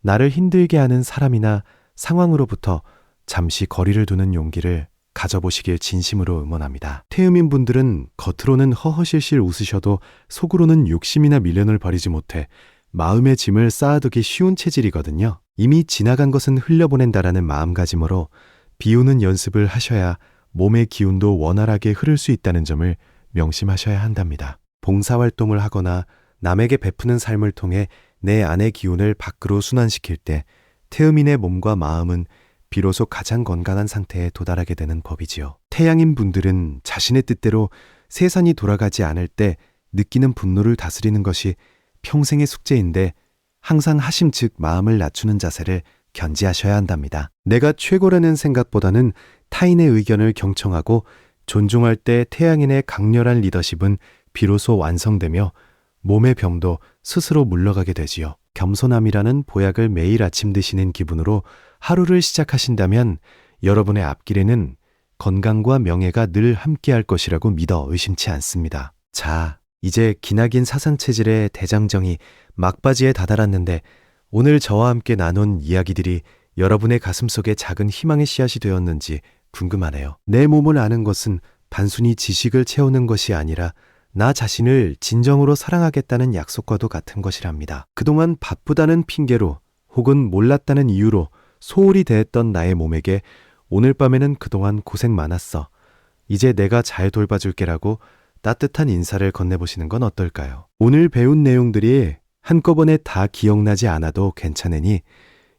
나를 힘들게 하는 사람이나 상황으로부터 잠시 거리를 두는 용기를 가져보시길 진심으로 응원합니다. 태음인 분들은 겉으로는 허허실실 웃으셔도 속으로는 욕심이나 미련을 버리지 못해 마음의 짐을 쌓아두기 쉬운 체질이거든요. 이미 지나간 것은 흘려보낸다라는 마음가짐으로 비우는 연습을 하셔야 몸의 기운도 원활하게 흐를 수 있다는 점을 명심하셔야 한답니다. 봉사활동을 하거나 남에게 베푸는 삶을 통해 내 안의 기운을 밖으로 순환시킬 때 태음인의 몸과 마음은 비로소 가장 건강한 상태에 도달하게 되는 법이지요. 태양인 분들은 자신의 뜻대로 세상이 돌아가지 않을 때 느끼는 분노를 다스리는 것이 평생의 숙제인데 항상 하심 즉 마음을 낮추는 자세를 견지하셔야 한답니다. 내가 최고라는 생각보다는 타인의 의견을 경청하고 존중할 때 태양인의 강렬한 리더십은 비로소 완성되며 몸의 병도 스스로 물러가게 되지요. 겸손함이라는 보약을 매일 아침 드시는 기분으로 하루를 시작하신다면 여러분의 앞길에는 건강과 명예가 늘 함께할 것이라고 믿어 의심치 않습니다. 자, 이제 기나긴 사상체질의 대장정이 막바지에 다다랐는데 오늘 저와 함께 나눈 이야기들이 여러분의 가슴속에 작은 희망의 씨앗이 되었는지 궁금하네요. 내 몸을 아는 것은 단순히 지식을 채우는 것이 아니라 나 자신을 진정으로 사랑하겠다는 약속과도 같은 것이랍니다. 그동안 바쁘다는 핑계로 혹은 몰랐다는 이유로 소홀히 대했던 나의 몸에게 오늘 밤에는 그동안 고생 많았어. 이제 내가 잘 돌봐줄게라고 따뜻한 인사를 건네보시는 건 어떨까요? 오늘 배운 내용들이 한꺼번에 다 기억나지 않아도 괜찮으니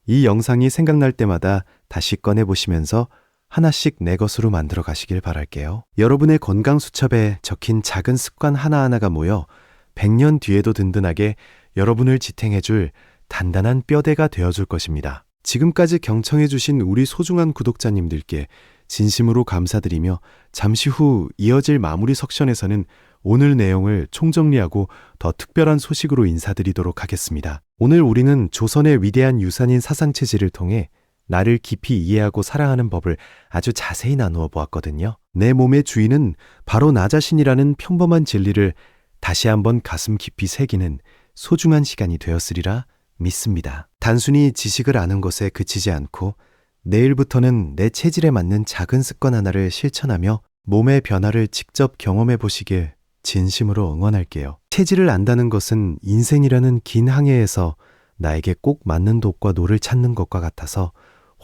이 영상이 생각날 때마다 다시 꺼내보시면서 하나씩 내 것으로 만들어 가시길 바랄게요. 여러분의 건강 수첩에 적힌 작은 습관 하나하나가 모여 100년 뒤에도 든든하게 여러분을 지탱해줄 단단한 뼈대가 되어줄 것입니다. 지금까지 경청해주신 우리 소중한 구독자님들께 진심으로 감사드리며 잠시 후 이어질 마무리 섹션에서는 오늘 내용을 총정리하고 더 특별한 소식으로 인사드리도록 하겠습니다. 오늘 우리는 조선의 위대한 유산인 사상체질을 통해 나를 깊이 이해하고 사랑하는 법을 아주 자세히 나누어 보았거든요. 내 몸의 주인은 바로 나 자신이라는 평범한 진리를 다시 한번 가슴 깊이 새기는 소중한 시간이 되었으리라 믿습니다. 단순히 지식을 아는 것에 그치지 않고 내일부터는 내 체질에 맞는 작은 습관 하나를 실천하며 몸의 변화를 직접 경험해 보시길 진심으로 응원할게요. 체질을 안다는 것은 인생이라는 긴 항해에서 나에게 꼭 맞는 독과 노를 찾는 것과 같아서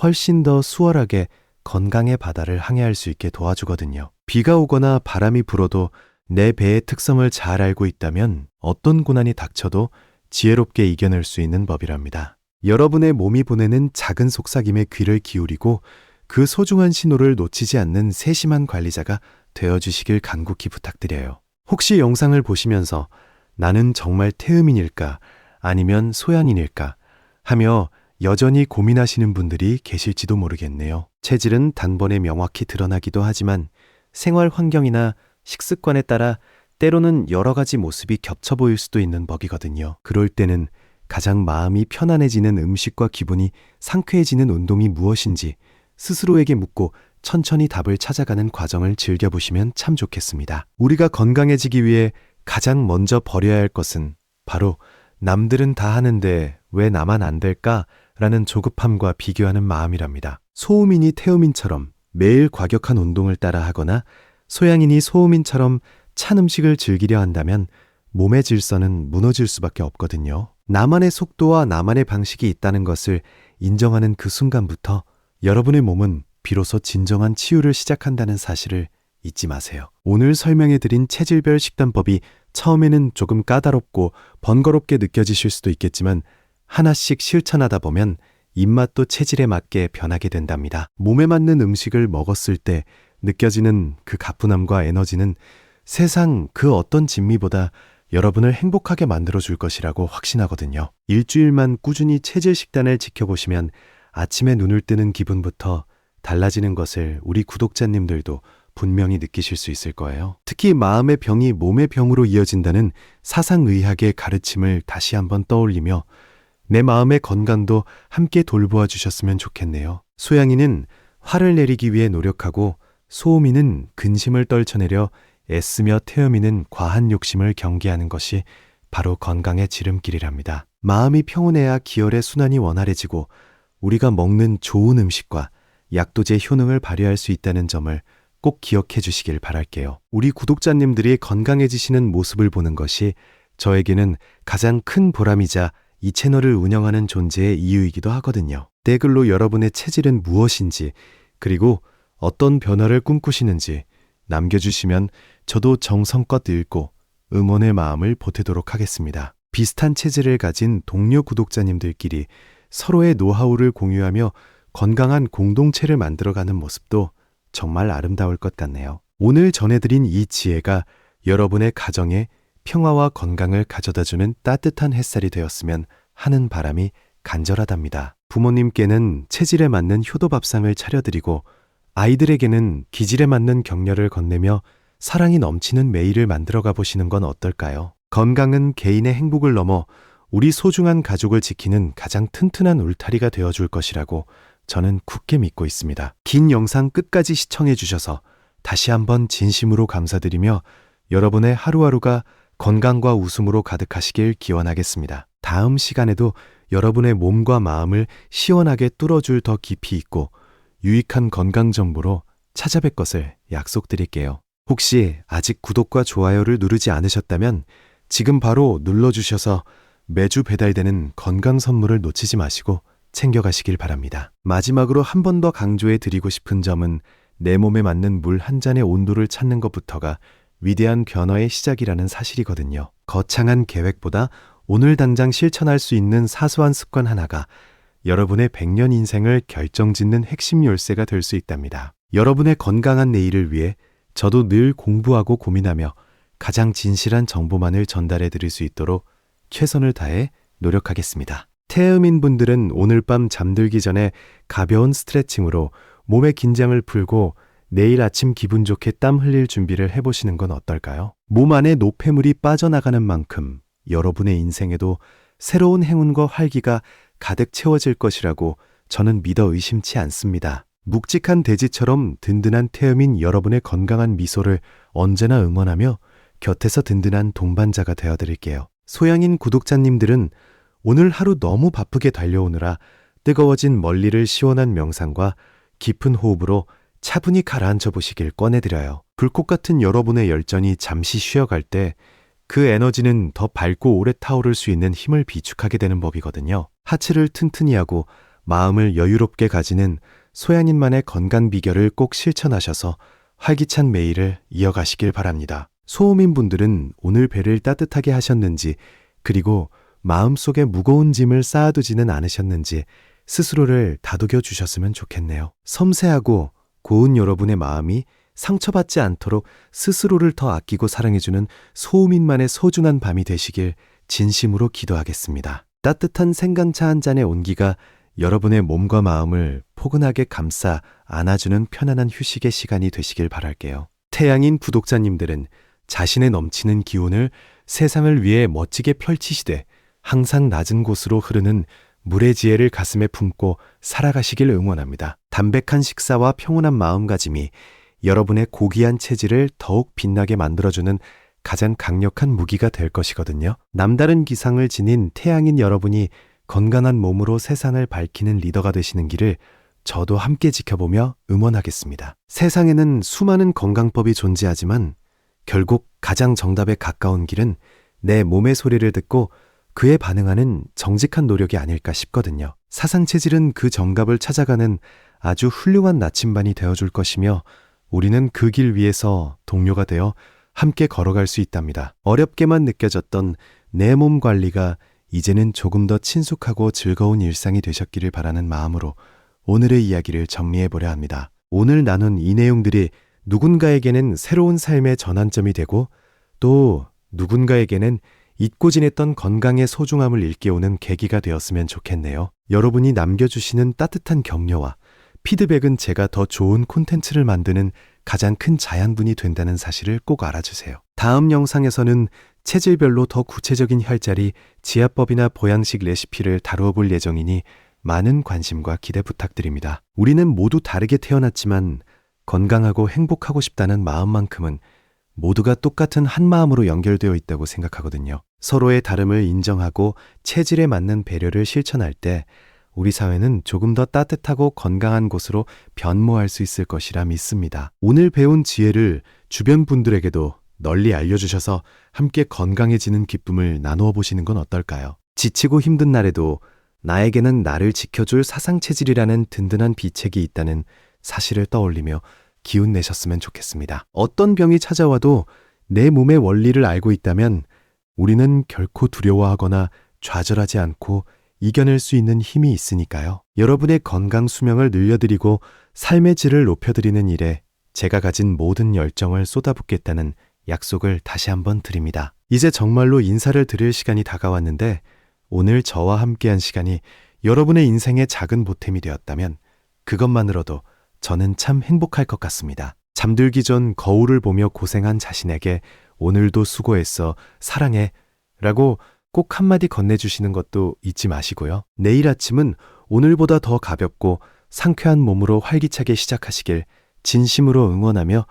훨씬 더 수월하게 건강의 바다를 항해할 수 있게 도와주거든요. 비가 오거나 바람이 불어도 내 배의 특성을 잘 알고 있다면 어떤 고난이 닥쳐도 지혜롭게 이겨낼 수 있는 법이랍니다. 여러분의 몸이 보내는 작은 속삭임에 귀를 기울이고 그 소중한 신호를 놓치지 않는 세심한 관리자가 되어주시길 간곡히 부탁드려요. 혹시 영상을 보시면서 나는 정말 태음인일까 아니면 소양인일까 하며 여전히 고민하시는 분들이 계실지도 모르겠네요. 체질은 단번에 명확히 드러나기도 하지만 생활 환경이나 식습관에 따라 때로는 여러 가지 모습이 겹쳐 보일 수도 있는 법이거든요. 그럴 때는 가장 마음이 편안해지는 음식과 기분이 상쾌해지는 운동이 무엇인지 스스로에게 묻고 천천히 답을 찾아가는 과정을 즐겨보시면 참 좋겠습니다. 우리가 건강해지기 위해 가장 먼저 버려야 할 것은 바로 남들은 다 하는데 왜 나만 안 될까? 라는 조급함과 비교하는 마음이랍니다. 소음인이 태음인처럼 매일 과격한 운동을 따라 하거나 소양인이 소음인처럼 찬 음식을 즐기려 한다면 몸의 질서는 무너질 수밖에 없거든요. 나만의 속도와 나만의 방식이 있다는 것을 인정하는 그 순간부터 여러분의 몸은 비로소 진정한 치유를 시작한다는 사실을 잊지 마세요. 오늘 설명해드린 체질별 식단법이 처음에는 조금 까다롭고 번거롭게 느껴지실 수도 있겠지만 하나씩 실천하다 보면 입맛도 체질에 맞게 변하게 된답니다. 몸에 맞는 음식을 먹었을 때 느껴지는 그 가뿐함과 에너지는 세상 그 어떤 진미보다 여러분을 행복하게 만들어줄 것이라고 확신하거든요. 일주일만 꾸준히 체질 식단을 지켜보시면 아침에 눈을 뜨는 기분부터 달라지는 것을 우리 구독자님들도 분명히 느끼실 수 있을 거예요. 특히 마음의 병이 몸의 병으로 이어진다는 사상의학의 가르침을 다시 한번 떠올리며 내 마음의 건강도 함께 돌보아 주셨으면 좋겠네요. 소양인은 화를 내리기 위해 노력하고 소음인은 근심을 떨쳐내려 애쓰며 태음인은 과한 욕심을 경계하는 것이 바로 건강의 지름길이랍니다. 마음이 평온해야 기혈의 순환이 원활해지고 우리가 먹는 좋은 음식과 약도제 효능을 발휘할 수 있다는 점을 꼭 기억해 주시길 바랄게요. 우리 구독자님들이 건강해지시는 모습을 보는 것이 저에게는 가장 큰 보람이자 이 채널을 운영하는 존재의 이유이기도 하거든요. 댓글로 여러분의 체질은 무엇인지 그리고 어떤 변화를 꿈꾸시는지 남겨주시면 저도 정성껏 읽고 응원의 마음을 보태도록 하겠습니다. 비슷한 체질을 가진 동료 구독자님들끼리 서로의 노하우를 공유하며 건강한 공동체를 만들어가는 모습도 정말 아름다울 것 같네요. 오늘 전해드린 이 지혜가 여러분의 가정에 평화와 건강을 가져다주는 따뜻한 햇살이 되었으면 하는 바람이 간절하답니다. 부모님께는 체질에 맞는 효도밥상을 차려드리고 아이들에게는 기질에 맞는 격려를 건네며 사랑이 넘치는 매일을 만들어가 보시는 건 어떨까요? 건강은 개인의 행복을 넘어 우리 소중한 가족을 지키는 가장 튼튼한 울타리가 되어줄 것이라고 저는 굳게 믿고 있습니다. 긴 영상 끝까지 시청해 주셔서 다시 한번 진심으로 감사드리며 여러분의 하루하루가 건강과 웃음으로 가득하시길 기원하겠습니다. 다음 시간에도 여러분의 몸과 마음을 시원하게 뚫어줄 더 깊이 있고 유익한 건강 정보로 찾아뵐 것을 약속드릴게요. 혹시 아직 구독과 좋아요를 누르지 않으셨다면 지금 바로 눌러주셔서 매주 배달되는 건강 선물을 놓치지 마시고 챙겨가시길 바랍니다. 마지막으로 한 번 더 강조해 드리고 싶은 점은 내 몸에 맞는 물 한 잔의 온도를 찾는 것부터가 위대한 변화의 시작이라는 사실이거든요. 거창한 계획보다 오늘 당장 실천할 수 있는 사소한 습관 하나가 여러분의 100년 인생을 결정짓는 핵심 열쇠가 될 수 있답니다. 여러분의 건강한 내일을 위해 저도 늘 공부하고 고민하며 가장 진실한 정보만을 전달해 드릴 수 있도록 최선을 다해 노력하겠습니다. 태음인 분들은 오늘 밤 잠들기 전에 가벼운 스트레칭으로 몸의 긴장을 풀고 내일 아침 기분 좋게 땀 흘릴 준비를 해보시는 건 어떨까요? 몸 안에 노폐물이 빠져나가는 만큼 여러분의 인생에도 새로운 행운과 활기가 가득 채워질 것이라고 저는 믿어 의심치 않습니다. 묵직한 돼지처럼 든든한 태음인 여러분의 건강한 미소를 언제나 응원하며 곁에서 든든한 동반자가 되어드릴게요. 소양인 구독자님들은 오늘 하루 너무 바쁘게 달려오느라 뜨거워진 멀리를 시원한 명상과 깊은 호흡으로 차분히 가라앉혀 보시길 권해드려요. 불꽃 같은 여러분의 열전이 잠시 쉬어갈 때 그 에너지는 더 밝고 오래 타오를 수 있는 힘을 비축하게 되는 법이거든요. 하체를 튼튼히 하고 마음을 여유롭게 가지는 소양인만의 건강 비결을 꼭 실천하셔서 활기찬 매일을 이어가시길 바랍니다. 소음인분들은 오늘 배를 따뜻하게 하셨는지, 그리고 마음속에 무거운 짐을 쌓아두지는 않으셨는지 스스로를 다독여 주셨으면 좋겠네요. 섬세하고 고운 여러분의 마음이 상처받지 않도록 스스로를 더 아끼고 사랑해주는 소음인만의 소중한 밤이 되시길 진심으로 기도하겠습니다. 따뜻한 생강차 한 잔의 온기가 여러분의 몸과 마음을 포근하게 감싸 안아주는 편안한 휴식의 시간이 되시길 바랄게요. 태양인 구독자님들은 자신의 넘치는 기운을 세상을 위해 멋지게 펼치시되 항상 낮은 곳으로 흐르는 물의 지혜를 가슴에 품고 살아가시길 응원합니다. 담백한 식사와 평온한 마음가짐이 여러분의 고귀한 체질을 더욱 빛나게 만들어주는 가장 강력한 무기가 될 것이거든요. 남다른 기상을 지닌 태양인 여러분이 건강한 몸으로 세상을 밝히는 리더가 되시는 길을 저도 함께 지켜보며 응원하겠습니다. 세상에는 수많은 건강법이 존재하지만 결국 가장 정답에 가까운 길은 내 몸의 소리를 듣고 그에 반응하는 정직한 노력이 아닐까 싶거든요. 사상체질은 그 정답을 찾아가는 아주 훌륭한 나침반이 되어줄 것이며 우리는 그 길 위에서 동료가 되어 함께 걸어갈 수 있답니다. 어렵게만 느껴졌던 내 몸 관리가 이제는 조금 더 친숙하고 즐거운 일상이 되셨기를 바라는 마음으로 오늘의 이야기를 정리해 보려 합니다. 오늘 나눈 이 내용들이 누군가에게는 새로운 삶의 전환점이 되고 또 누군가에게는 잊고 지냈던 건강의 소중함을 일깨우는 계기가 되었으면 좋겠네요. 여러분이 남겨주시는 따뜻한 격려와 피드백은 제가 더 좋은 콘텐츠를 만드는 가장 큰 자양분이 된다는 사실을 꼭 알아주세요. 다음 영상에서는 체질별로 더 구체적인 혈자리, 지압법이나 보양식 레시피를 다루어 볼 예정이니 많은 관심과 기대 부탁드립니다. 우리는 모두 다르게 태어났지만 건강하고 행복하고 싶다는 마음만큼은 모두가 똑같은 한 마음으로 연결되어 있다고 생각하거든요. 서로의 다름을 인정하고 체질에 맞는 배려를 실천할 때 우리 사회는 조금 더 따뜻하고 건강한 곳으로 변모할 수 있을 것이라 믿습니다. 오늘 배운 지혜를 주변 분들에게도 널리 알려주셔서 함께 건강해지는 기쁨을 나누어 보시는 건 어떨까요? 지치고 힘든 날에도 나에게는 나를 지켜줄 사상체질이라는 든든한 비책이 있다는 사실을 떠올리며 기운 내셨으면 좋겠습니다. 어떤 병이 찾아와도 내 몸의 원리를 알고 있다면 우리는 결코 두려워하거나 좌절하지 않고 이겨낼 수 있는 힘이 있으니까요. 여러분의 건강 수명을 늘려드리고 삶의 질을 높여드리는 일에 제가 가진 모든 열정을 쏟아붓겠다는 약속을 다시 한번 드립니다. 이제 정말로 인사를 드릴 시간이 다가왔는데 오늘 저와 함께한 시간이 여러분의 인생의 작은 보탬이 되었다면 그것만으로도 저는 참 행복할 것 같습니다. 잠들기 전 거울을 보며 고생한 자신에게 오늘도 수고했어, 사랑해 라고 꼭 한마디 건네주시는 것도 잊지 마시고요. 내일 아침은 오늘보다 더 가볍고 상쾌한 몸으로 활기차게 시작하시길 진심으로 응원하며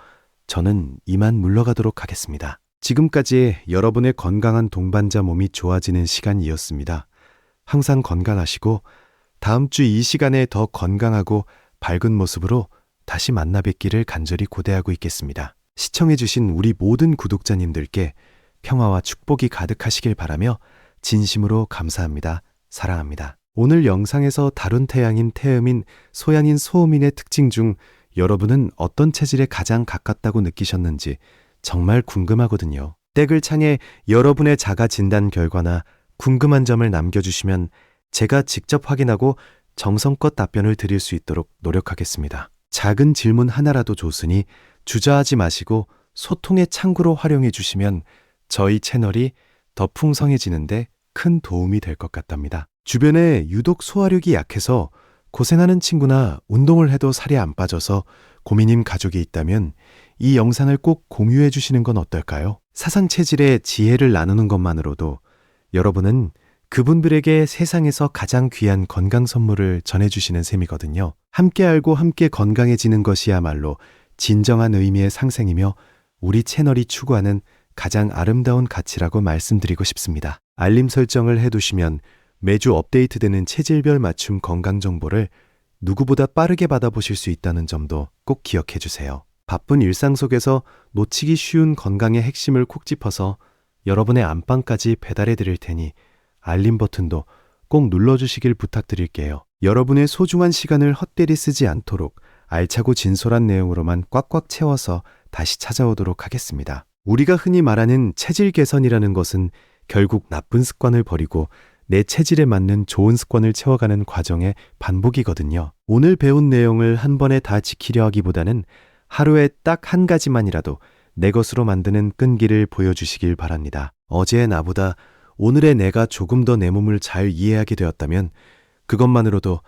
저는 이만 물러가도록 하겠습니다. 지금까지 여러분의 건강한 동반자 몸이 좋아지는 시간이었습니다. 항상 건강하시고 다음 주 이 시간에 더 건강하고 밝은 모습으로 다시 만나 뵙기를 간절히 고대하고 있겠습니다. 시청해주신 우리 모든 구독자님들께 평화와 축복이 가득하시길 바라며 진심으로 감사합니다. 사랑합니다. 오늘 영상에서 다룬 태양인 태음인, 소양인 소음인의 특징 중 여러분은 어떤 체질에 가장 가깝다고 느끼셨는지 정말 궁금하거든요. 댓글창에 여러분의 자가 진단 결과나 궁금한 점을 남겨주시면 제가 직접 확인하고 정성껏 답변을 드릴 수 있도록 노력하겠습니다. 작은 질문 하나라도 좋으니 주저하지 마시고 소통의 창구로 활용해 주시면 저희 채널이 더 풍성해지는데 큰 도움이 될 것 같답니다. 주변에 유독 소화력이 약해서 고생하는 친구나 운동을 해도 살이 안 빠져서 고민인 가족이 있다면 이 영상을 꼭 공유해 주시는 건 어떨까요? 사상체질의 지혜를 나누는 것만으로도 여러분은 그분들에게 세상에서 가장 귀한 건강 선물을 전해주시는 셈이거든요. 함께 알고 함께 건강해지는 것이야말로 진정한 의미의 상생이며 우리 채널이 추구하는 가장 아름다운 가치라고 말씀드리고 싶습니다. 알림 설정을 해두시면 매주 업데이트되는 체질별 맞춤 건강 정보를 누구보다 빠르게 받아보실 수 있다는 점도 꼭 기억해 주세요. 바쁜 일상 속에서 놓치기 쉬운 건강의 핵심을 콕 짚어서 여러분의 안방까지 배달해 드릴 테니 알림 버튼도 꼭 눌러주시길 부탁드릴게요. 여러분의 소중한 시간을 헛되이 쓰지 않도록 알차고 진솔한 내용으로만 꽉꽉 채워서 다시 찾아오도록 하겠습니다. 우리가 흔히 말하는 체질 개선이라는 것은 결국 나쁜 습관을 버리고 내 체질에 맞는 좋은 습관을 채워가는 과정의 반복이거든요. 오늘 배운 내용을 한 번에 다 지키려 하기보다는 하루에 딱 한 가지만이라도 내 것으로 만드는 끈기를 보여주시길 바랍니다. 어제의 나보다 오늘의 내가 조금 더 내 몸을 잘 이해하게 되었다면 그것만으로도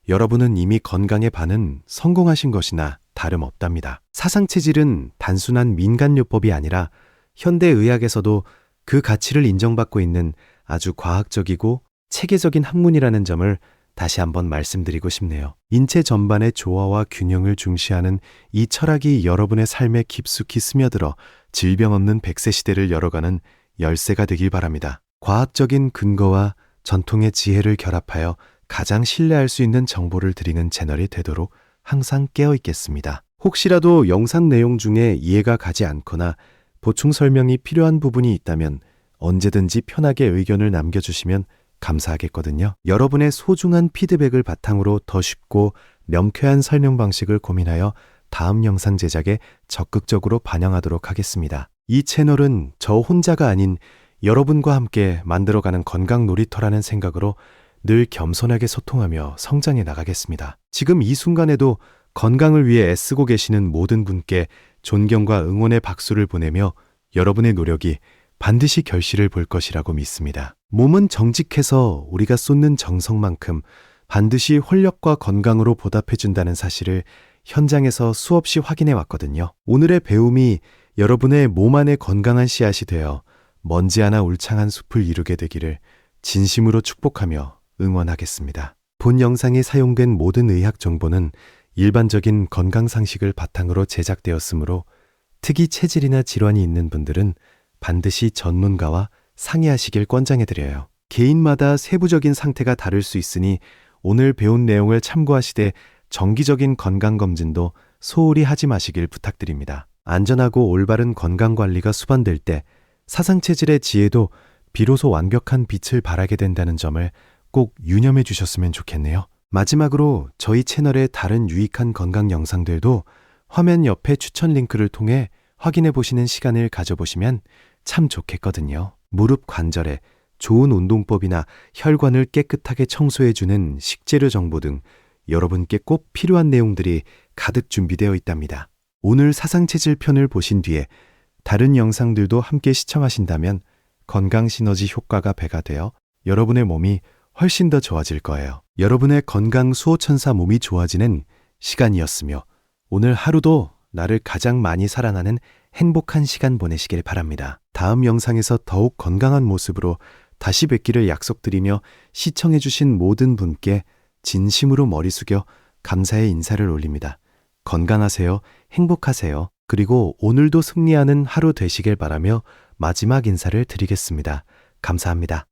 여러분은 이미 건강의 반은 성공하신 것이나 다름없답니다. 사상체질은 단순한 민간요법이 아니라 현대의학에서도 그 가치를 인정받고 있는 아주 과학적이고 체계적인 학문이라는 점을 다시 한번 말씀드리고 싶네요. 인체 전반의 조화와 균형을 중시하는 이 철학이 여러분의 삶에 깊숙이 스며들어 질병 없는 100세 시대를 열어가는 열쇠가 되길 바랍니다. 과학적인 근거와 전통의 지혜를 결합하여 가장 신뢰할 수 있는 정보를 드리는 채널이 되도록 항상 깨어 있겠습니다. 혹시라도 영상 내용 중에 이해가 가지 않거나 보충 설명이 필요한 부분이 있다면 언제든지 편하게 의견을 남겨주시면 감사하겠거든요. 여러분의 소중한 피드백을 바탕으로 더 쉽고 명쾌한 설명 방식을 고민하여 다음 영상 제작에 적극적으로 반영하도록 하겠습니다. 이 채널은 저 혼자가 아닌 여러분과 함께 만들어가는 건강 놀이터라는 생각으로 늘 겸손하게 소통하며 성장해 나가겠습니다. 지금 이 순간에도 건강을 위해 애쓰고 계시는 모든 분께 존경과 응원의 박수를 보내며 여러분의 노력이 반드시 결실을 볼 것이라고 믿습니다. 몸은 정직해서 우리가 쏟는 정성만큼 반드시 활력과 건강으로 보답해준다는 사실을 현장에서 수없이 확인해 왔거든요. 오늘의 배움이 여러분의 몸 안에 건강한 씨앗이 되어 먼지 하나 울창한 숲을 이루게 되기를 진심으로 축복하며 응원하겠습니다. 본 영상에 사용된 모든 의학 정보는 일반적인 건강 상식을 바탕으로 제작되었으므로 특이 체질이나 질환이 있는 분들은 반드시 전문가와 상의하시길 권장해드려요. 개인마다 세부적인 상태가 다를 수 있으니 오늘 배운 내용을 참고하시되 정기적인 건강검진도 소홀히 하지 마시길 부탁드립니다. 안전하고 올바른 건강관리가 수반될 때 사상체질의 지혜도 비로소 완벽한 빛을 발하게 된다는 점을 꼭 유념해 주셨으면 좋겠네요. 마지막으로 저희 채널의 다른 유익한 건강 영상들도 화면 옆에 추천 링크를 통해 확인해 보시는 시간을 가져보시면 참 좋겠거든요. 무릎 관절에 좋은 운동법이나 혈관을 깨끗하게 청소해주는 식재료 정보 등 여러분께 꼭 필요한 내용들이 가득 준비되어 있답니다. 오늘 사상체질 편을 보신 뒤에 다른 영상들도 함께 시청하신다면 건강 시너지 효과가 배가 되어 여러분의 몸이 훨씬 더 좋아질 거예요. 여러분의 건강 수호천사 몸이 좋아지는 시간이었으며 오늘 하루도 나를 가장 많이 살아나는 행복한 시간 보내시길 바랍니다. 다음 영상에서 더욱 건강한 모습으로 다시 뵙기를 약속드리며 시청해주신 모든 분께 진심으로 머리 숙여 감사의 인사를 올립니다. 건강하세요. 행복하세요. 그리고 오늘도 승리하는 하루 되시길 바라며 마지막 인사를 드리겠습니다. 감사합니다.